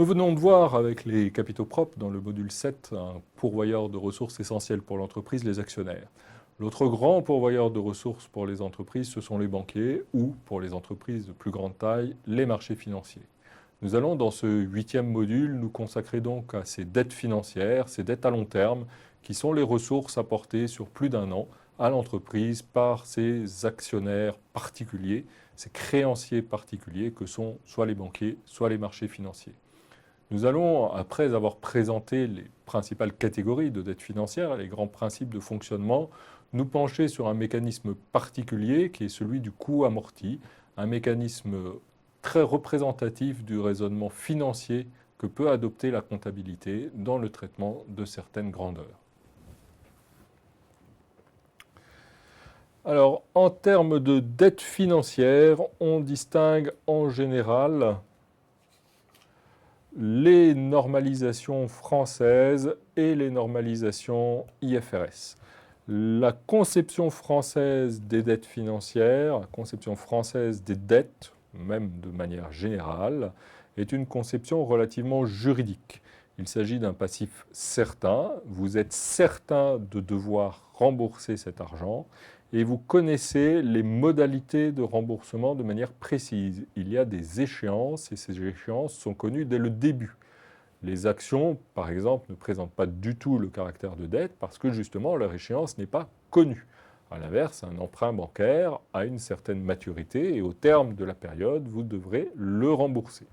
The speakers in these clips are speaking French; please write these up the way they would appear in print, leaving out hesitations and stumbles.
venons de voir avec les capitaux propres dans le module 7 un pourvoyeur de ressources essentielles pour l'entreprise, les actionnaires. L'autre grand pourvoyeur de ressources pour les entreprises, ce sont les banquiers ou, pour les entreprises de plus grande taille, les marchés financiers. Nous allons, dans ce 8e module, nous consacrer donc à ces dettes financières, ces dettes à long terme, qui sont les ressources apportées sur plus d'un an à l'entreprise par ces actionnaires particuliers, ces créanciers particuliers que sont soit les banquiers, soit les marchés financiers. Nous allons, après avoir présenté les principales catégories de dettes financières et les grands principes de fonctionnement, nous pencher sur un mécanisme particulier qui est celui du coût amorti, un mécanisme très représentatif du raisonnement financier que peut adopter la comptabilité dans le traitement de certaines grandeurs. Alors, en termes de dette financière, on distingue en général les normalisations françaises et les normalisations IFRS. La conception française des dettes financières, la conception française des dettes, même de manière générale, est une conception relativement juridique. Il s'agit d'un passif certain, vous êtes certain de devoir rembourser cet argent et vous connaissez les modalités de remboursement de manière précise. Il y a des échéances et ces échéances sont connues dès le début. Les actions, par exemple, ne présentent pas du tout le caractère de dette parce que justement leur échéance n'est pas connue. A l'inverse, un emprunt bancaire a une certaine maturité et au terme de la période, vous devrez le rembourser.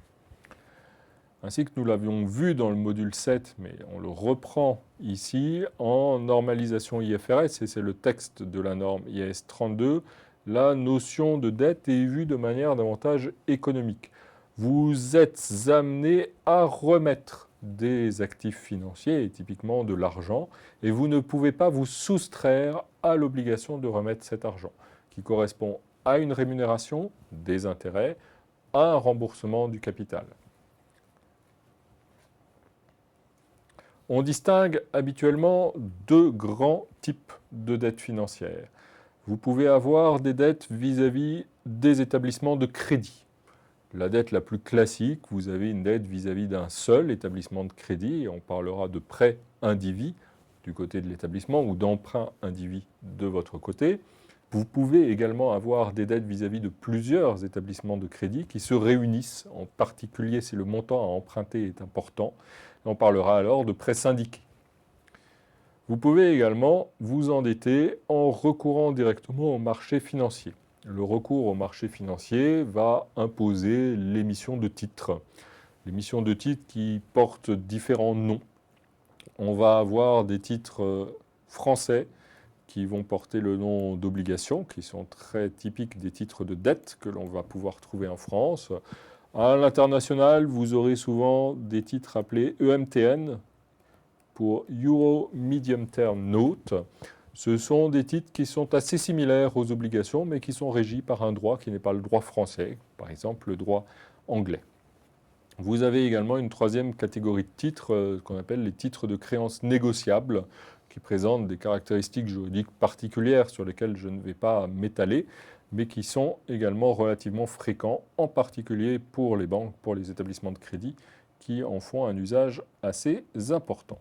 Ainsi que nous l'avions vu dans le module 7, mais on le reprend ici, en normalisation IFRS, et c'est le texte de la norme IAS 32, la notion de dette est vue de manière davantage économique. Vous êtes amené à remettre des actifs financiers, et typiquement de l'argent, et vous ne pouvez pas vous soustraire à l'obligation de remettre cet argent, qui correspond à une rémunération, des intérêts, à un remboursement du capital. On distingue habituellement deux grands types de dettes financières. Vous pouvez avoir des dettes vis-à-vis des établissements de crédit. La dette la plus classique, vous avez une dette vis-à-vis d'un seul établissement de crédit, et on parlera de prêt indivis du côté de l'établissement ou d'emprunt indivis de votre côté. Vous pouvez également avoir des dettes vis-à-vis de plusieurs établissements de crédit qui se réunissent, en particulier si le montant à emprunter est important. On parlera alors de prêts syndiqués. Vous pouvez également vous endetter en recourant directement au marché financier. Le recours au marché financier va imposer l'émission de titres. L'émission de titres qui portent différents noms. On va avoir des titres français qui vont porter le nom d'obligations, qui sont très typiques des titres de dette que l'on va pouvoir trouver en France. À l'international, vous aurez souvent des titres appelés EMTN, pour Euro Medium Term Note. Ce sont des titres qui sont assez similaires aux obligations, mais qui sont régis par un droit qui n'est pas le droit français, par exemple le droit anglais. Vous avez également une troisième catégorie de titres, qu'on appelle les titres de créances négociables, qui présentent des caractéristiques juridiques particulières sur lesquelles je ne vais pas m'étaler, mais qui sont également relativement fréquents, en particulier pour les banques, pour les établissements de crédit, qui en font un usage assez important.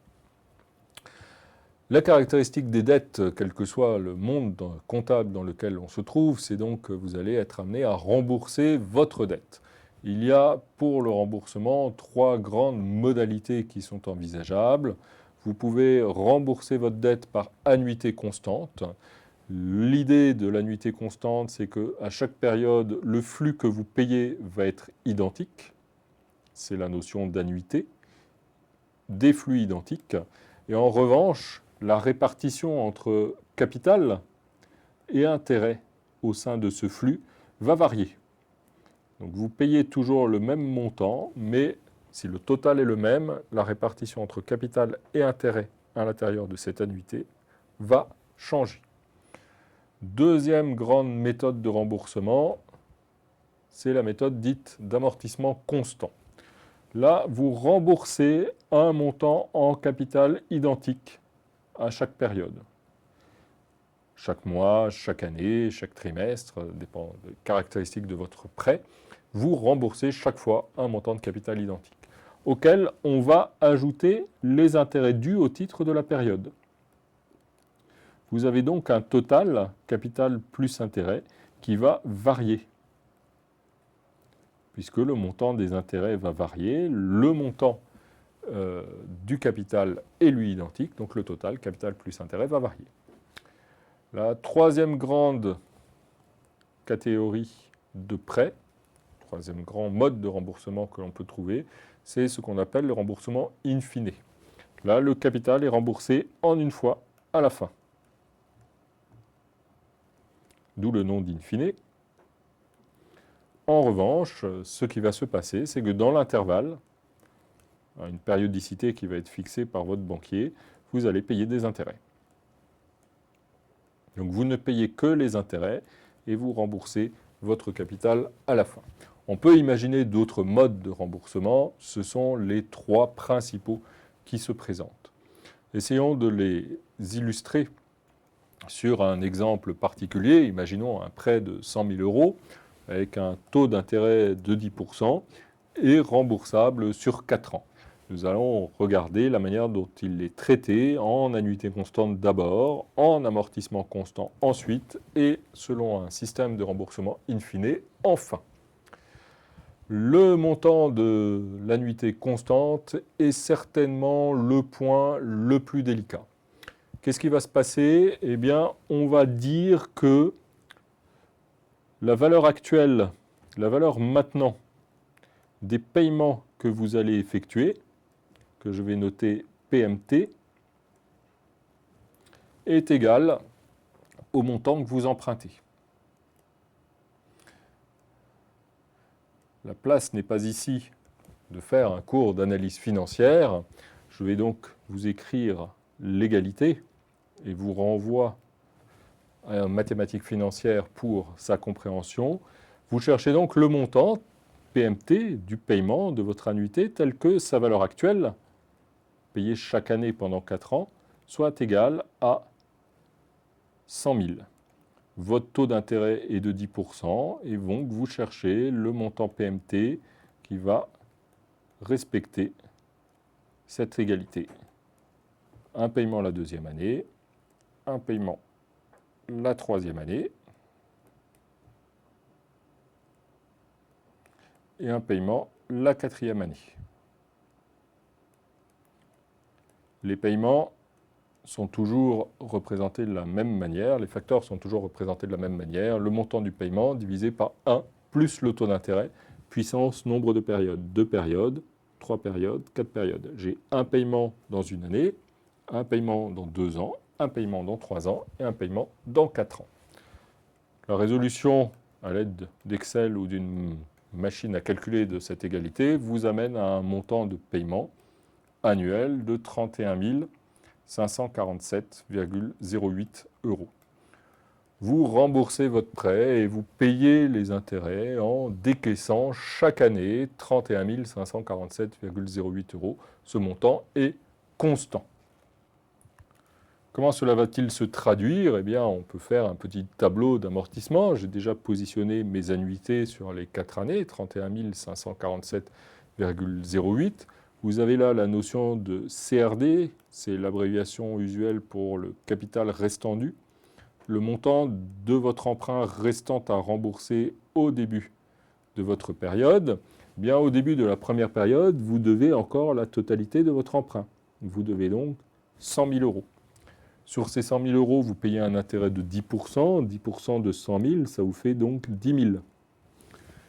La caractéristique des dettes, quel que soit le monde comptable dans lequel on se trouve, c'est donc que vous allez être amené à rembourser votre dette. Il y a pour le remboursement trois grandes modalités qui sont envisageables. Vous pouvez rembourser votre dette par annuité constante. L'idée de l'annuité constante, c'est qu'à chaque période, le flux que vous payez va être identique. C'est la notion d'annuité, des flux identiques. Et en revanche, la répartition entre capital et intérêt au sein de ce flux va varier. Donc vous payez toujours le même montant, mais si le total est le même, la répartition entre capital et intérêt à l'intérieur de cette annuité va changer. Deuxième grande méthode de remboursement, c'est la méthode dite d'amortissement constant. Là, vous remboursez un montant en capital identique à chaque période. Chaque mois, chaque année, chaque trimestre, dépend des caractéristiques de votre prêt, vous remboursez chaque fois un montant de capital identique. auquel on va ajouter les intérêts dus au titre de la période. Vous avez donc un total, capital plus intérêt, qui va varier, puisque le montant des intérêts va varier, le montant du capital est lui identique, donc le total, capital plus intérêt, va varier. La troisième grande catégorie de prêts, troisième grand mode de remboursement que l'on peut trouver, c'est ce qu'on appelle le remboursement in fine. Là, le capital est remboursé en une fois à la fin. D'où le nom d'in fine. En revanche, ce qui va se passer, c'est que dans l'intervalle, une périodicité qui va être fixée par votre banquier, vous allez payer des intérêts. Donc vous ne payez que les intérêts et vous remboursez votre capital à la fin. On peut imaginer d'autres modes de remboursement, ce sont les trois principaux qui se présentent. Essayons de les illustrer sur un exemple particulier. Imaginons un prêt de 100 000 € avec un taux d'intérêt de 10% et remboursable sur 4 ans. Nous allons regarder la manière dont il est traité en annuité constante d'abord, en amortissement constant ensuite et selon un système de remboursement in fine enfin. Le montant de l'annuité constante est certainement le point le plus délicat. Qu'est-ce qui va se passer? Eh bien, on va dire que la valeur actuelle, la valeur maintenant des paiements que vous allez effectuer, que je vais noter PMT, est égale au montant que vous empruntez. La place n'est pas ici de faire un cours d'analyse financière. Je vais donc vous écrire l'égalité et vous renvoie à mathématiques financières pour sa compréhension. Vous cherchez donc le montant PMT du paiement de votre annuité tel que sa valeur actuelle, payée chaque année pendant 4 ans, soit égale à 100 000. Votre taux d'intérêt est de 10% et donc vous cherchez le montant PMT qui va respecter cette égalité. Un paiement la deuxième année, un paiement la troisième année et un paiement la quatrième année. Les paiements sont toujours représentés de la même manière, les facteurs sont toujours représentés de la même manière, le montant du paiement divisé par 1 plus le taux d'intérêt, puissance nombre de périodes, 2 périodes, 3 périodes, 4 périodes. J'ai un paiement dans une année, un paiement dans 2 ans, un paiement dans 3 ans et un paiement dans 4 ans. La résolution à l'aide d'Excel ou d'une machine à calculer de cette égalité vous amène à un montant de paiement annuel de 31 547,08 €. Vous remboursez votre prêt et vous payez les intérêts en décaissant chaque année 31 547,08 €. Ce montant est constant. Comment cela va-t-il se traduire? Eh bien, on peut faire un petit tableau d'amortissement. J'ai déjà positionné mes annuités sur les 4 années, 31 547,08 €. Vous avez là la notion de CRD, c'est l'abréviation usuelle pour le capital restant dû. Le montant de votre emprunt restant à rembourser au début de votre période. Bien, au début de la première période, vous devez encore la totalité de votre emprunt. Vous devez donc 100 000 €. Sur ces 100 000 €, vous payez un intérêt de 10%. 10% de 100 000, ça vous fait donc 10 000.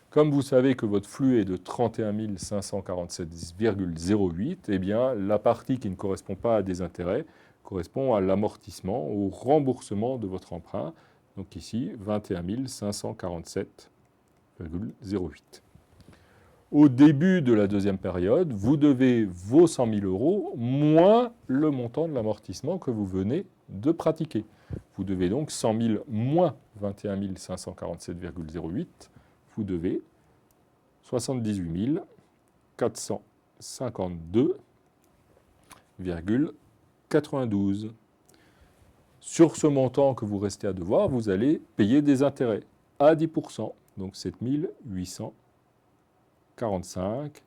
Comme vous savez que votre flux est de 31 547,08 €, eh bien, la partie qui ne correspond pas à des intérêts correspond à l'amortissement, au remboursement de votre emprunt. Donc ici, 21 547,08 €. Au début de la deuxième période, vous devez vos 100 000 € moins le montant de l'amortissement que vous venez de pratiquer. Vous devez donc 100 000 moins 21 547,08 €. Vous devez 78 452,92 €. Sur ce montant que vous restez à devoir, vous allez payer des intérêts à 10%, donc 7 845,92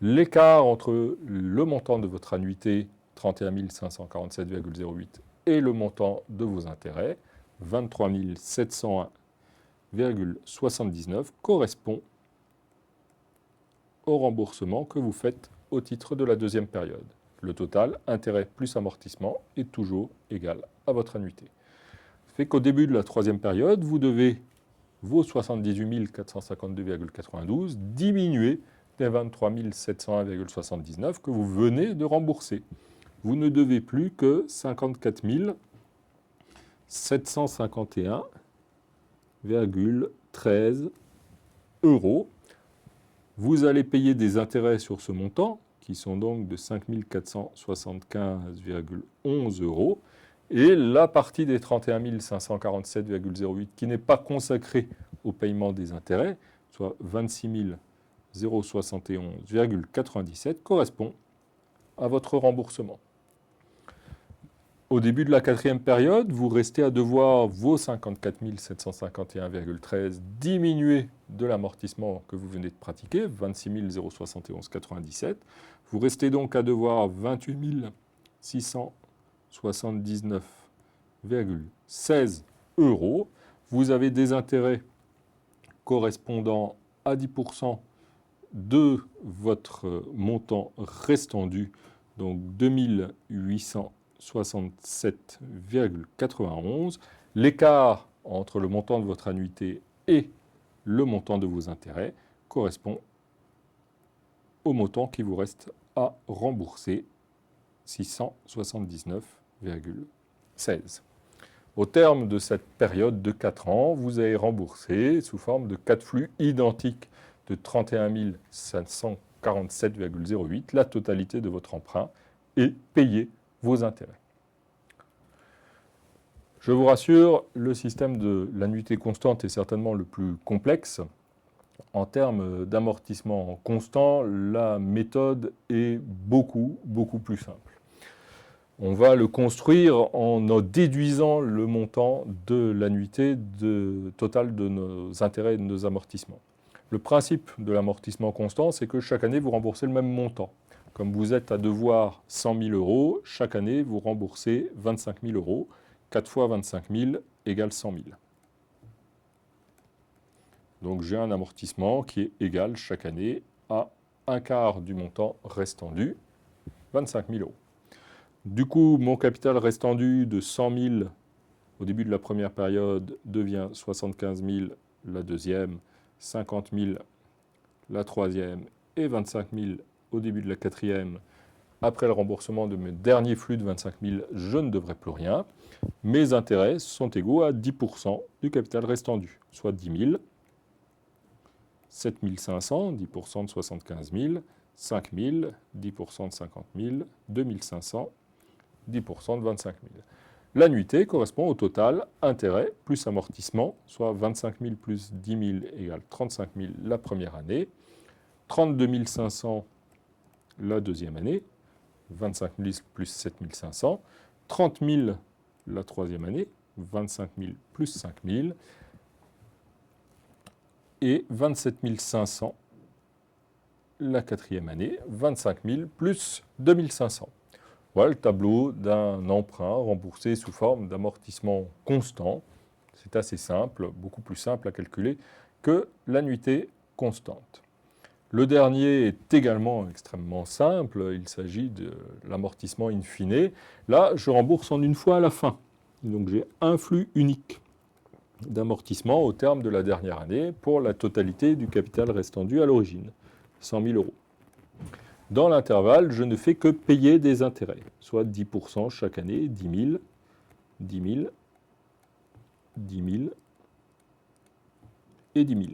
L'écart entre le montant de votre annuité, 31 547,08, et le montant de vos intérêts, 23 701,79, correspond au remboursement que vous faites au titre de la deuxième période. Le total, intérêt plus amortissement, est toujours égal à votre annuité. Ça fait qu'au début de la troisième période, vous devez vos 78 452,92 diminuer des 23 701,79 que vous venez de rembourser. Vous ne devez plus que 54 751,13 euros. Vous allez payer des intérêts sur ce montant, qui sont donc de 5 475,11 euros. Et la partie des 31 547,08 qui n'est pas consacrée au paiement des intérêts, soit 26 071,97, correspond à votre remboursement. Au début de la quatrième période, vous restez à devoir vos 54 751,13 diminués de l'amortissement que vous venez de pratiquer, 26 071,97. Vous restez donc à devoir 28 679,16 euros. Vous avez des intérêts correspondant à 10% de votre montant restant dû, donc 2867,91. L'écart entre le montant de votre annuité et le montant de vos intérêts correspond au montant qui vous reste à rembourser, 679,16. Au terme de cette période de 4 ans, vous avez remboursé sous forme de 4 flux identiques de 31 547,08 la totalité de votre emprunt et payé vos intérêts. Je vous rassure, le système de l'annuité constante est certainement le plus complexe. En termes d'amortissement constant, la méthode est beaucoup plus simple. On va le construire en déduisant le montant de l'annuité totale de nos intérêts et de nos amortissements. Le principe de l'amortissement constant, c'est que chaque année, vous remboursez le même montant. Comme vous êtes à devoir 100 000 euros, chaque année, vous remboursez 25 000 euros. 4 fois 25 000 égale 100 000. Donc j'ai un amortissement qui est égal chaque année à un quart du montant restant dû, 25 000 euros. Du coup, mon capital restant dû de 100 000 au début de la première période devient 75 000 la deuxième, 50 000 la troisième et 25 000 au début de la quatrième. Après le remboursement de mes derniers flux de 25 000, je ne devrai plus rien. Mes intérêts sont égaux à 10% du capital restant dû, soit 10 000, 7 500, 10% de 75 000, 5 000, 10% de 50 000, 2 500, 10% de 25 000. L'annuité correspond au total intérêt plus amortissement, soit 25 000 plus 10 000 égale 35 000 la première année, 32 500 la deuxième année, 25 000 plus 7 500, 30 000 la troisième année, 25 000 plus 5 000, et 27 500 la quatrième année, 25 000 plus 2 500. Voilà le tableau d'un emprunt remboursé sous forme d'amortissement constant. C'est assez simple, beaucoup plus simple à calculer que l'annuité constante. Le dernier est également extrêmement simple, il s'agit de l'amortissement in fine. Là, je rembourse en une fois à la fin. Donc j'ai un flux unique d'amortissement au terme de la dernière année pour la totalité du capital restant dû à l'origine, 100 000 euros. Dans l'intervalle, je ne fais que payer des intérêts, soit 10% chaque année, 10 000, 10 000, 10 000 et 10 000.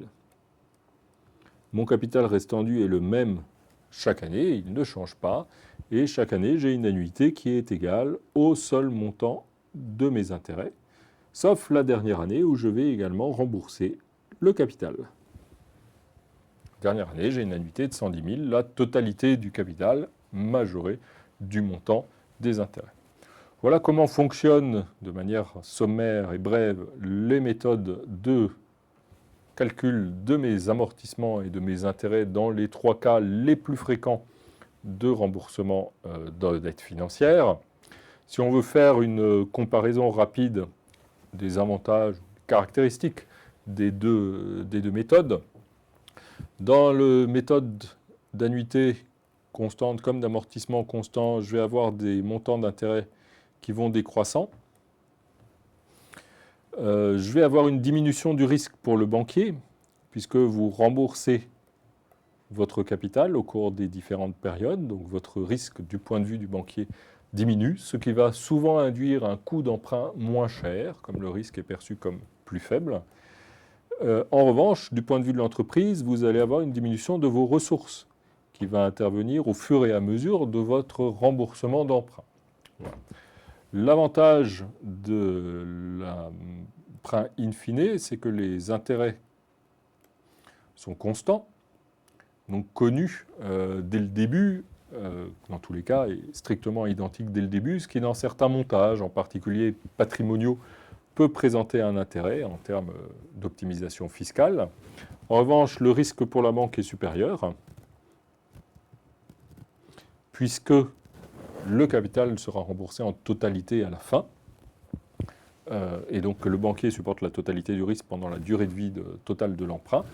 Mon capital restant dû est le même chaque année, il ne change pas. Et chaque année, j'ai une annuité qui est égale au seul montant de mes intérêts, sauf la dernière année où je vais également rembourser le capital. Dernière année, j'ai une annuité de 110 000, la totalité du capital majoré du montant des intérêts. Voilà comment fonctionnent de manière sommaire et brève les méthodes de calcul de mes amortissements et de mes intérêts dans les 3 cas les plus fréquents de remboursement de dette financière. Si on veut faire une comparaison rapide des avantages, caractéristiques des deux méthodes, dans la méthode d'annuité constante comme d'amortissement constant, je vais avoir des montants d'intérêt qui vont décroissant. Je vais avoir une diminution du risque pour le banquier, puisque vous remboursez votre capital au cours des différentes périodes, donc votre risque du point de vue du banquier diminue, ce qui va souvent induire un coût d'emprunt moins cher, comme le risque est perçu comme plus faible. En revanche, du point de vue de l'entreprise, vous allez avoir une diminution de vos ressources, qui va intervenir au fur et à mesure de votre remboursement d'emprunt. Voilà. L'avantage de l'emprunt in fine, c'est que les intérêts sont constants, donc connus dès le début, dans tous les cas, et strictement identiques dès le début, ce qui dans certains montages, en particulier patrimoniaux, peut présenter un intérêt en termes d'optimisation fiscale. En revanche, le risque pour la banque est supérieur, puisque le capital sera remboursé en totalité à la fin, et donc que le banquier supporte la totalité du risque pendant la durée de vie totale de l'emprunt.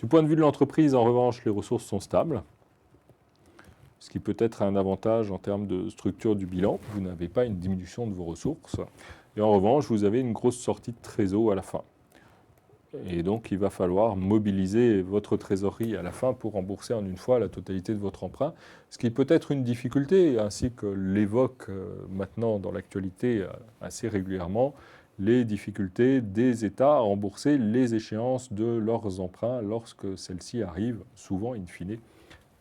Du point de vue de l'entreprise, en revanche, les ressources sont stables, ce qui peut être un avantage en termes de structure du bilan. Vous n'avez pas une diminution de vos ressources, et en revanche, vous avez une grosse sortie de trésor à la fin. Et donc, il va falloir mobiliser votre trésorerie à la fin pour rembourser en une fois la totalité de votre emprunt, ce qui peut être une difficulté, ainsi que l'évoque maintenant dans l'actualité assez régulièrement, les difficultés des États à rembourser les échéances de leurs emprunts lorsque celles-ci arrivent, souvent in fine,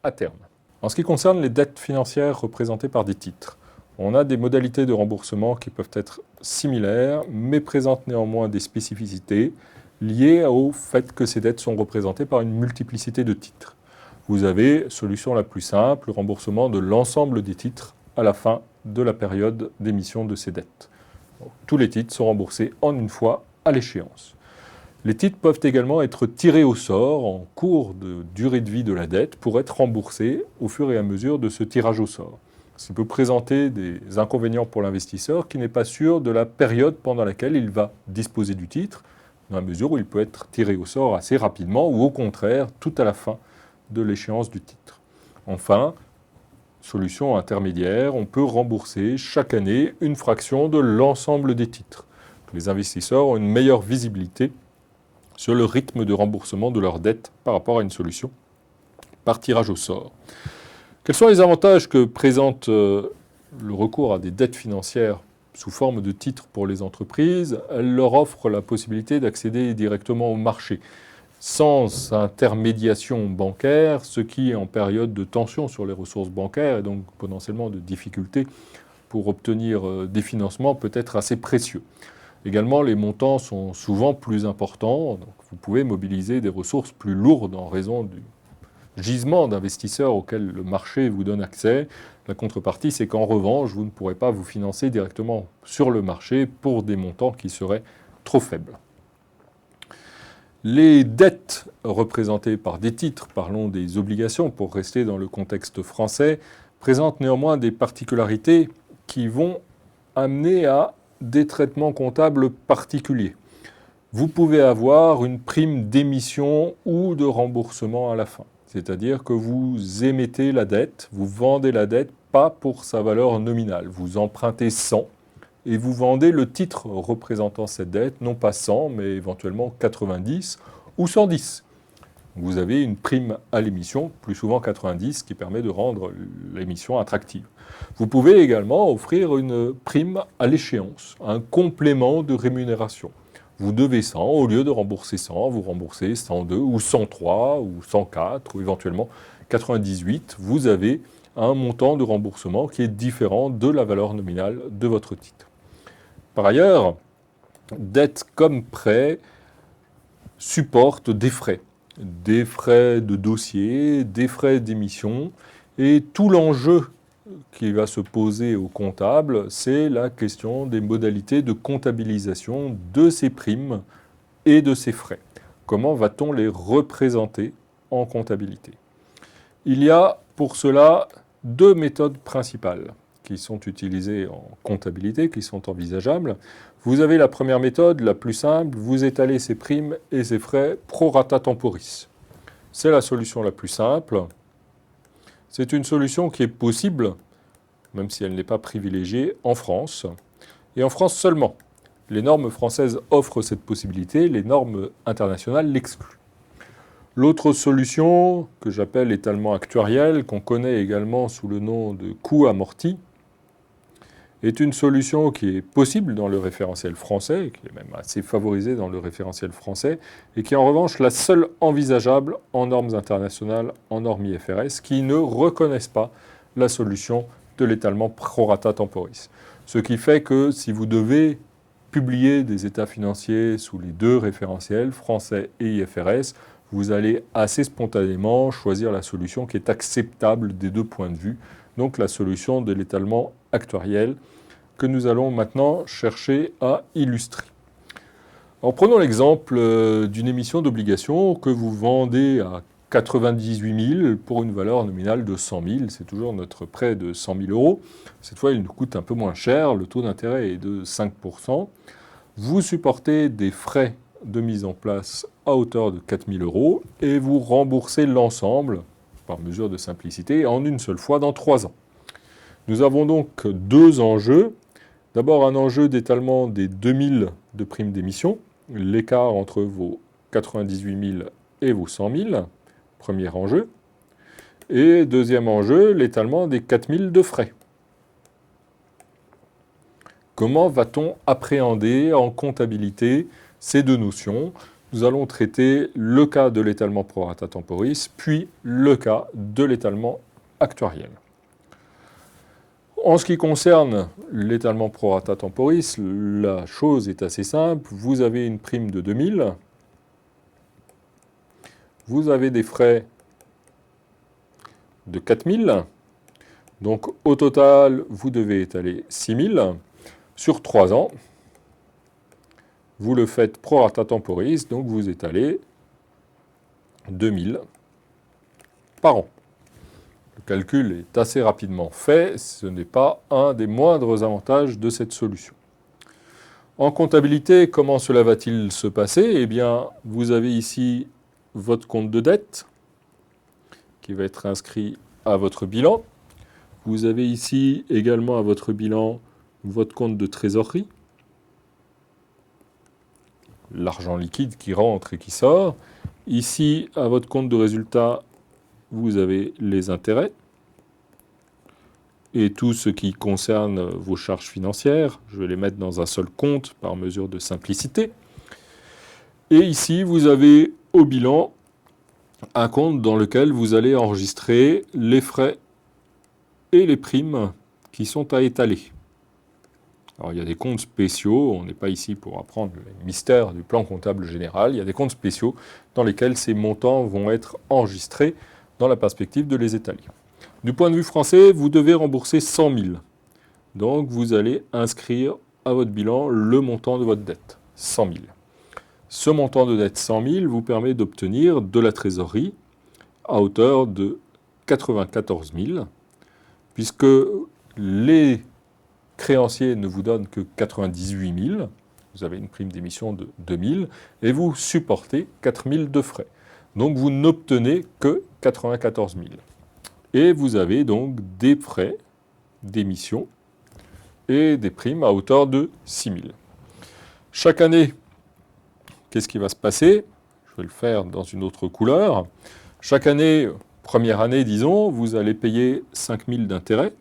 à terme. En ce qui concerne les dettes financières représentées par des titres, on a des modalités de remboursement qui peuvent être similaires, mais présentent néanmoins des spécificités liées au fait que ces dettes sont représentées par une multiplicité de titres. Vous avez, solution la plus simple, le remboursement de l'ensemble des titres à la fin de la période d'émission de ces dettes. Donc, tous les titres sont remboursés en une fois à l'échéance. Les titres peuvent également être tirés au sort en cours de durée de vie de la dette pour être remboursés au fur et à mesure de ce tirage au sort. Ce qui peut présenter des inconvénients pour l'investisseur qui n'est pas sûr de la période pendant laquelle il va disposer du titre, dans la mesure où il peut être tiré au sort assez rapidement ou au contraire tout à la fin de l'échéance du titre. Enfin, solution intermédiaire, on peut rembourser chaque année une fraction de l'ensemble des titres. Les investisseurs ont une meilleure visibilité sur le rythme de remboursement de leurs dettes par rapport à une solution par tirage au sort. Quels sont les avantages que présente le recours à des dettes financières sous forme de titres pour les entreprises? Elle leur offre la possibilité d'accéder directement au marché, sans intermédiation bancaire, ce qui, en période de tension sur les ressources bancaires et donc potentiellement de difficultés pour obtenir des financements, peut être assez précieux. Également, les montants sont souvent plus importants, donc vous pouvez mobiliser des ressources plus lourdes en raison du gisement d'investisseurs auquel le marché vous donne accès. La contrepartie, c'est qu'en revanche, vous ne pourrez pas vous financer directement sur le marché pour des montants qui seraient trop faibles. Les dettes représentées par des titres, parlons des obligations pour rester dans le contexte français, présentent néanmoins des particularités qui vont amener à des traitements comptables particuliers. Vous pouvez avoir une prime d'émission ou de remboursement à la fin. C'est-à-dire que vous émettez la dette, vous vendez la dette pas pour sa valeur nominale. Vous empruntez 100 et vous vendez le titre représentant cette dette, non pas 100, mais éventuellement 90 ou 110. Vous avez une prime à l'émission, plus souvent 90, qui permet de rendre l'émission attractive. Vous pouvez également offrir une prime à l'échéance, un complément de rémunération. Vous devez 100, au lieu de rembourser 100, vous remboursez 102 ou 103 ou 104 ou éventuellement 98. Vous avez un montant de remboursement qui est différent de la valeur nominale de votre titre. Par ailleurs, dette comme prêt supporte des frais de dossier, des frais d'émission, et tout l'enjeu qui va se poser au comptable, c'est la question des modalités de comptabilisation de ces primes et de ces frais. comment va-t-on les représenter en comptabilité? Il y a pour cela deux méthodes principales qui sont utilisées en comptabilité, qui sont envisageables. Vous avez la première méthode, la plus simple, vous étalez ces primes et ces frais pro rata temporis. C'est la solution la plus simple. C'est une solution qui est possible, même si elle n'est pas privilégiée, en France. Et en France seulement. Les normes françaises offrent cette possibilité, les normes internationales l'excluent. L'autre solution, que j'appelle étalement actuarielle, qu'on connaît également sous le nom de coût amorti, est une solution qui est possible dans le référentiel français, qui est même assez favorisée dans le référentiel français, et qui est en revanche la seule envisageable en normes internationales, en normes IFRS, qui ne reconnaissent pas la solution de l'étalement pro rata temporis. Ce qui fait que si vous devez publier des états financiers sous les deux référentiels, français et IFRS, vous allez assez spontanément choisir la solution qui est acceptable des deux points de vue, donc la solution de l'étalement actuariel que nous allons maintenant chercher à illustrer. Alors prenons l'exemple d'une émission d'obligation que vous vendez à 98 000 pour une valeur nominale de 100 000. C'est toujours notre prêt de 100 000 euros. Cette fois, il nous coûte un peu moins cher. Le taux d'intérêt est de 5%. Vous supportez des frais de mise en place à hauteur de 4 000 euros et vous remboursez l'ensemble, par mesure de simplicité, en une seule fois dans 3 ans. Nous avons donc deux enjeux. D'abord, un enjeu d'étalement des 2 000 de primes d'émission, l'écart entre vos 98 000 et vos 100 000, premier enjeu. Et deuxième enjeu, l'étalement des 4 000 de frais. Comment va-t-on appréhender en comptabilité ces deux notions? Nous allons traiter le cas de l'étalement pro rata temporis, puis le cas de l'étalement actuariel. En ce qui concerne l'étalement pro rata temporis, la chose est assez simple. Vous avez une prime de 2 000, vous avez des frais de 4 000, donc au total, vous devez étaler 6 000 sur 3 ans. Vous le faites pro rata temporis, donc vous étalez 2 000 par an. Le calcul est assez rapidement fait, ce n'est pas un des moindres avantages de cette solution. En comptabilité, comment cela va-t-il se passer? Eh bien, vous avez ici votre compte de dette qui va être inscrit à votre bilan. Vous avez ici également à votre bilan votre compte de trésorerie, l'argent liquide qui rentre et qui sort. Ici, à votre compte de résultat, vous avez les intérêts et tout ce qui concerne vos charges financières. Je vais les mettre dans un seul compte par mesure de simplicité. Et ici, vous avez au bilan un compte dans lequel vous allez enregistrer les frais et les primes qui sont à étaler. Alors, il y a des comptes spéciaux, on n'est pas ici pour apprendre les mystères du plan comptable général, il y a des comptes spéciaux dans lesquels ces montants vont être enregistrés dans la perspective de les étaler. Du point de vue français, vous devez rembourser 100 000. Donc, vous allez inscrire à votre bilan le montant de votre dette, 100 000. Ce montant de dette 100 000 vous permet d'obtenir de la trésorerie à hauteur de 94 000, puisque les créanciers ne vous donnent que 98 000, vous avez une prime d'émission de 2 000, et vous supportez 4 000 de frais. Donc vous n'obtenez que 94 000. Et vous avez donc des frais d'émission et des primes à hauteur de 6 000. Chaque année, qu'est-ce qui va se passer? Je vais le faire dans une autre couleur. Chaque année, première année, disons, vous allez payer 5 000 d'intérêts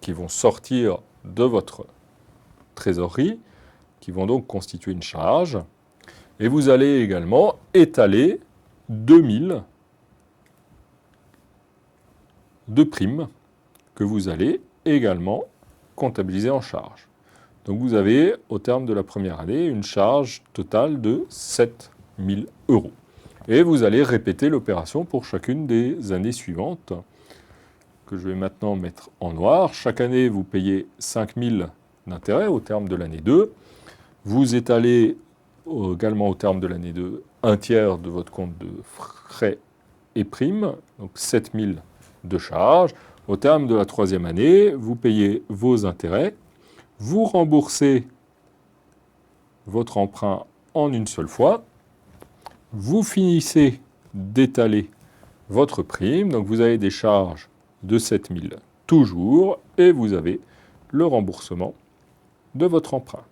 qui vont sortir de votre trésorerie, qui vont donc constituer une charge. Et vous allez également étaler 2 000 de primes que vous allez également comptabiliser en charge. Donc vous avez, au terme de la première année, une charge totale de 7 000 euros. Et vous allez répéter l'opération pour chacune des années suivantes, que je vais maintenant mettre en noir. Chaque année, vous payez 5 000 d'intérêt au terme de l'année 2. Vous étalez également au terme de l'année 2, un tiers de votre compte de frais et primes, donc 7 000 de charges. Au terme de la troisième année, vous payez vos intérêts, vous remboursez votre emprunt en une seule fois, vous finissez d'étaler votre prime, donc vous avez des charges de 7 000 toujours, et vous avez le remboursement de votre emprunt.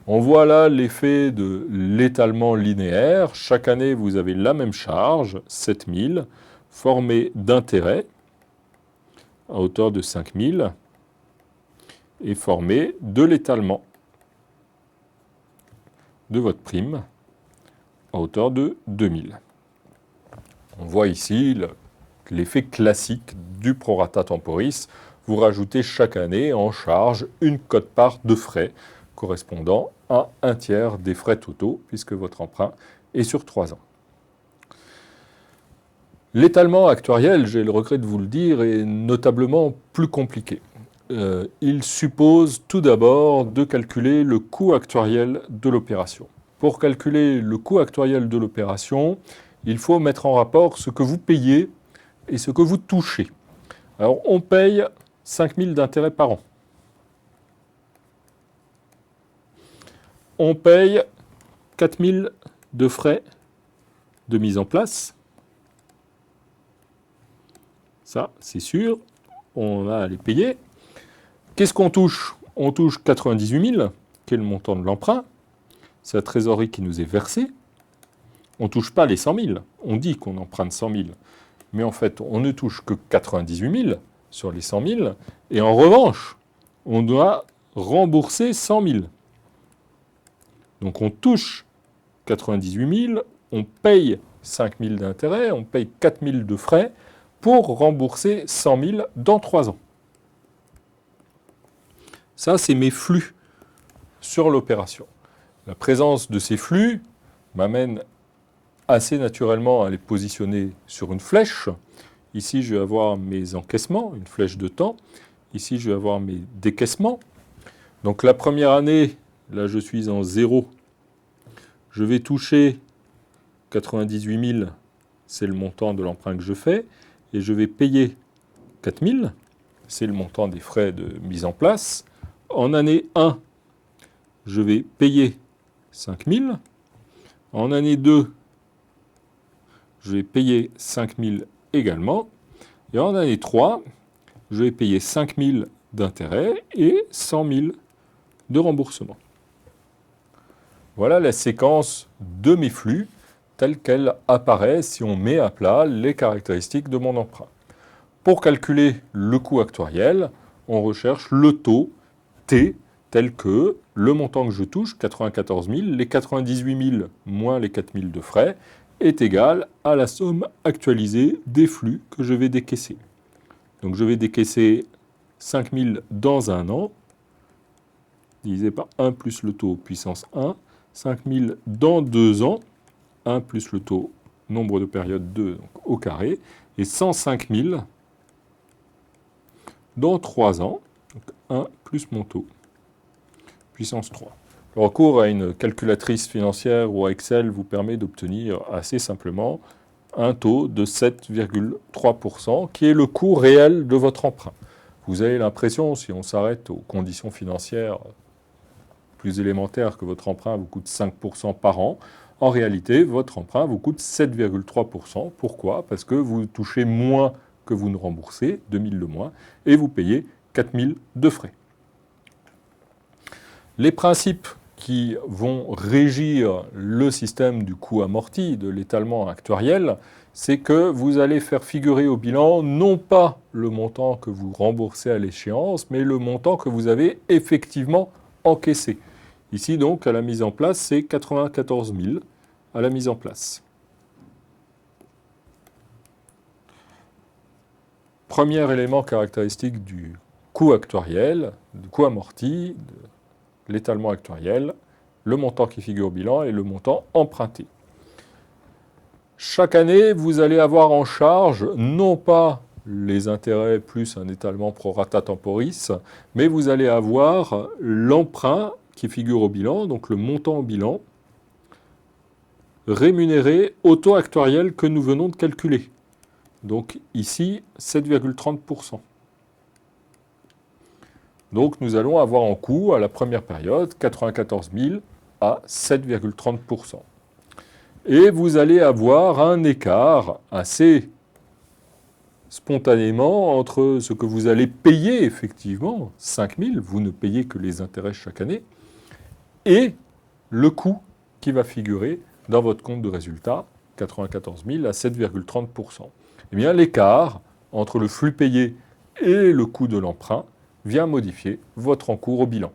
On voit là l'effet de l'étalement linéaire. Chaque année, vous avez la même charge, 7 000, formée d'intérêts à hauteur de 5 000 et formée de l'étalement de votre prime à hauteur de 2 000. On voit ici l'effet classique du prorata temporis. Vous rajoutez chaque année en charge une quote-part de frais correspondant à un tiers des frais totaux, puisque votre emprunt est sur 3 ans. L'étalement actuariel, j'ai le regret de vous le dire, est notablement plus compliqué. Il suppose tout d'abord de calculer le coût actuariel de l'opération. Pour calculer le coût actuariel de l'opération, il faut mettre en rapport ce que vous payez et ce que vous touchez. Alors, on paye 5 000 d'intérêts par an. On paye 4 000 de frais de mise en place. Ça, c'est sûr, on a à les payer. Qu'est-ce qu'on touche? On touche 98 000, qui est le montant de l'emprunt. C'est la trésorerie qui nous est versée. On ne touche pas les 100 000. On dit qu'on emprunte 100 000. Mais en fait, on ne touche que 98 000 sur les 100 000. Et en revanche, on doit rembourser 100 000. Donc on touche 98 000, on paye 5 000 d'intérêt, on paye 4 000 de frais pour rembourser 100 000 dans 3 ans. Ça, c'est mes flux sur l'opération. La présence de ces flux m'amène assez naturellement à les positionner sur une flèche. Ici, je vais avoir mes encaissements, une flèche de temps. Ici, je vais avoir mes décaissements. Donc la première année, là, je suis en 0. Je vais toucher 98 000, c'est le montant de l'emprunt que je fais, et je vais payer 4 000, c'est le montant des frais de mise en place. En année 1, je vais payer 5 000. En année 2, je vais payer 5 000 également. Et en année 3, je vais payer 5 000 d'intérêt et 100 000 de remboursement. Voilà la séquence de mes flux telle qu'elle apparaît si on met à plat les caractéristiques de mon emprunt. Pour calculer le coût actuariel, on recherche le taux T tel que le montant que je touche, 94 000, les 98 000 moins les 4 000 de frais, est égal à la somme actualisée des flux que je vais décaisser. Donc je vais décaisser 5 000 dans un an, divisé par 1 plus le taux puissance 1, 5 000 dans 2 ans, 1 plus le taux nombre de périodes 2 donc au carré, et 105 000 dans 3 ans, donc 1 plus mon taux, puissance 3. Le recours à une calculatrice financière ou à Excel vous permet d'obtenir assez simplement un taux de 7,3%, qui est le coût réel de votre emprunt. Vous avez l'impression, si on s'arrête aux conditions financières plus élémentaires, que votre emprunt vous coûte 5% par an. En réalité, votre emprunt vous coûte 7,3%. Pourquoi? Parce que vous touchez moins que vous ne remboursez, 2 000 de moins, et vous payez 4 000 de frais. Les principes qui vont régir le système du coût amorti, de l'étalement actuariel, c'est que vous allez faire figurer au bilan non pas le montant que vous remboursez à l'échéance, mais le montant que vous avez effectivement encaissé. Ici donc, à la mise en place, c'est 94 000 à la mise en place. Premier élément caractéristique du coût actuariel, du coût amorti, de l'étalement actuariel, le montant qui figure au bilan et le montant emprunté. Chaque année, vous allez avoir en charge non pas les intérêts plus un étalement pro rata temporis, mais vous allez avoir l'emprunt qui figure au bilan, donc le montant au bilan, rémunéré au taux actuariel que nous venons de calculer. Donc ici, 7,30%. Donc nous allons avoir en coût à la première période 94 000 à 7,30%. Et vous allez avoir un écart assez spontanément entre ce que vous allez payer effectivement, 5 000, vous ne payez que les intérêts chaque année, et le coût qui va figurer dans votre compte de résultat, 94 000 à 7,30%. Eh bien, l'écart entre le flux payé et le coût de l'emprunt vient modifier votre encours au bilan.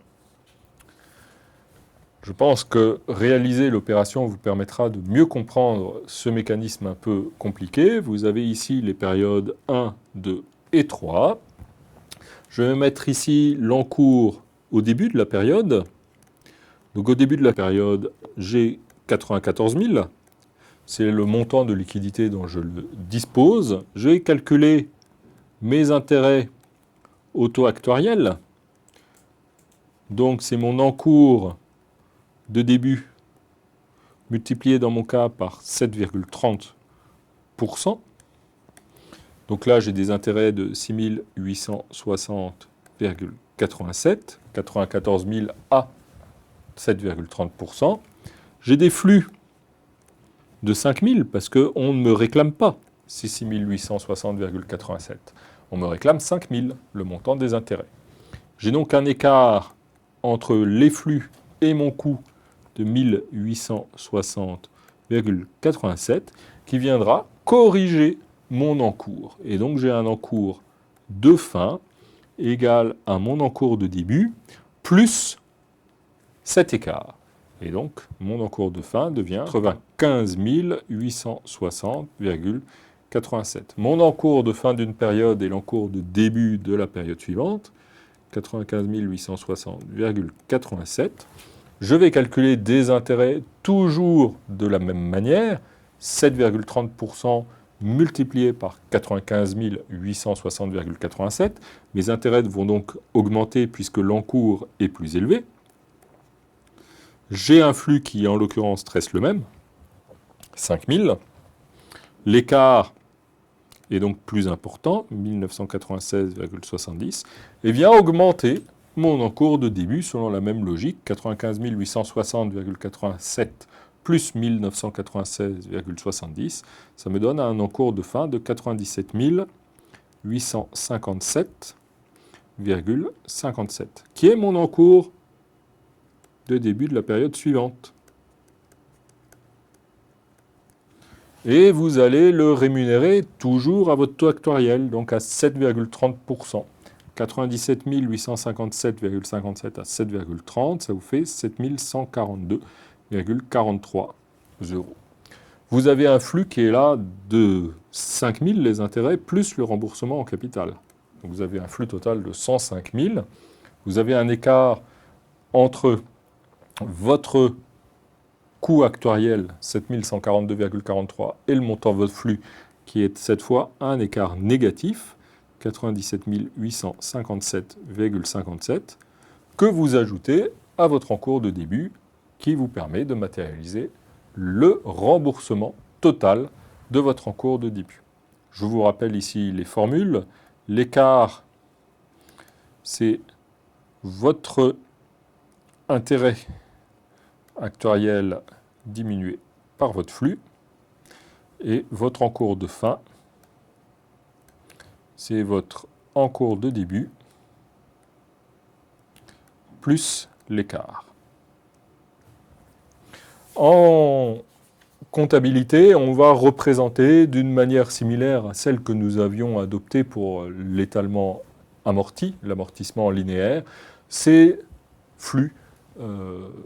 Je pense que réaliser l'opération vous permettra de mieux comprendre ce mécanisme un peu compliqué. Vous avez ici les périodes 1, 2 et 3. Je vais mettre ici l'encours au début de la période. Donc au début de la période, j'ai 94 000. C'est le montant de liquidité dont je le dispose. Je vais calculer mes intérêts au taux actuariel. Donc c'est mon encours de début multiplié dans mon cas par 7,30%. Donc là, j'ai des intérêts de 6 860,87, 94 000 à 7,30%. J'ai des flux de 5 000 parce qu'on ne me réclame pas ces 6 860,87. On me réclame 5 000, le montant des intérêts. J'ai donc un écart entre les flux et mon coût de 1860,87 qui viendra corriger mon encours. Et donc j'ai un encours de fin égal à mon encours de début plus cet écart. Et donc mon encours de fin devient 95 860,87. Mon encours de fin d'une période et l'encours de début de la période suivante, 95 860,87. Je vais calculer des intérêts toujours de la même manière, 7,30% multiplié par 95 860,87. Mes intérêts vont donc augmenter puisque l'encours est plus élevé. J'ai un flux qui, en l'occurrence, reste le même, 5 000. L'écart est donc plus important, 1996,70, et vient augmenter mon encours de début selon la même logique, 95 860,87 plus 1996,70, ça me donne un encours de fin de 97 857,57, qui est mon encours de début de la période suivante. Et vous allez le rémunérer toujours à votre taux actuariel, donc à 7,30%. 97 857,57 à 7,30, ça vous fait 7 142,43 €. Vous avez un flux qui est là de 5 000 les intérêts plus le remboursement en capital. Donc vous avez un flux total de 105 000. Vous avez un écart entre votre coût actuariel, 7 142,43, et le montant de votre flux, qui est cette fois un écart négatif, 97 857,57, que vous ajoutez à votre encours de début, qui vous permet de matérialiser le remboursement total de votre encours de début. Je vous rappelle ici les formules. L'écart, c'est votre intérêt actuariel diminué par votre flux, et votre encours de fin, c'est votre encours de début plus l'écart. En comptabilité, on va représenter d'une manière similaire à celle que nous avions adoptée pour l'étalement amorti, l'amortissement linéaire, ces flux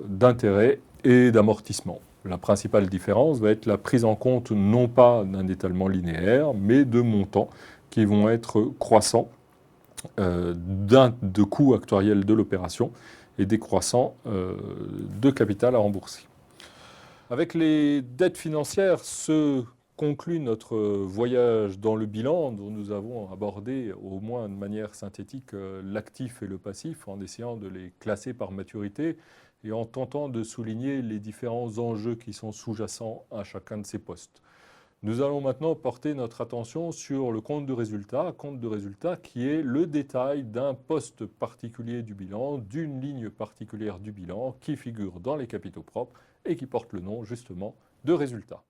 d'intérêt et d'amortissement. La principale différence va être la prise en compte non pas d'un étalement linéaire, mais de montants qui vont être croissants de coûts actuariels de l'opération et décroissants de capital à rembourser. Avec les dettes financières, ce conclut notre voyage dans le bilan dont nous avons abordé au moins de manière synthétique l'actif et le passif en essayant de les classer par maturité et en tentant de souligner les différents enjeux qui sont sous-jacents à chacun de ces postes. Nous allons maintenant porter notre attention sur le compte de résultat qui est le détail d'un poste particulier du bilan, d'une ligne particulière du bilan qui figure dans les capitaux propres et qui porte le nom justement de résultat.